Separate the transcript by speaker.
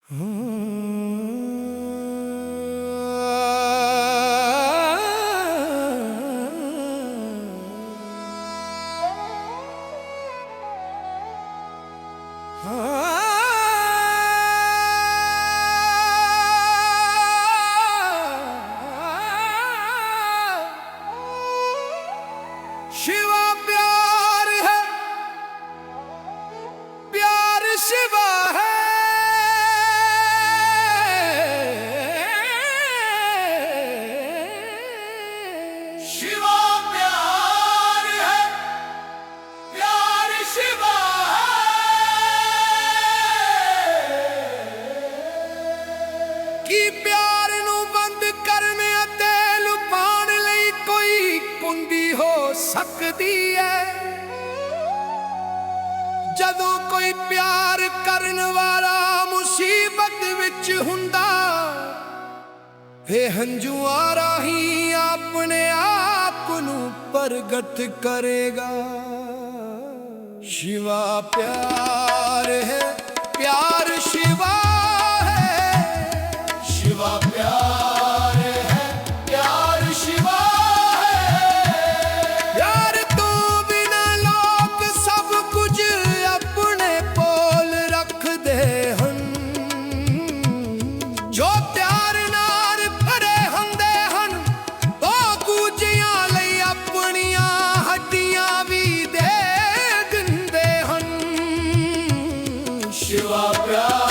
Speaker 1: शिवा प्यार है, प्यार शिवा है। शिवा प्यार है, प्यार शिवा है। कि प्यार नू बंद करने अते लुपाण लई कोई कुंडी हो सकती है। जदों कोई प्यार करन वाला मुसीबत विच हुंदा, वे हंजुआं राहीं अपने आप नू प्रगट करेगा। शिवा प्यार है, प्यार शिवा है। शिवा प्यार है, प्यार शिवा है। प्यार तो बिना लोग सब कुछ अपने कोल रख दे हन। जो प्यार नाल भरे हुंदे हन, ओ दूजियां लई अपनियां हड्डियां भी दे दिंदे हन। शिवा प्यार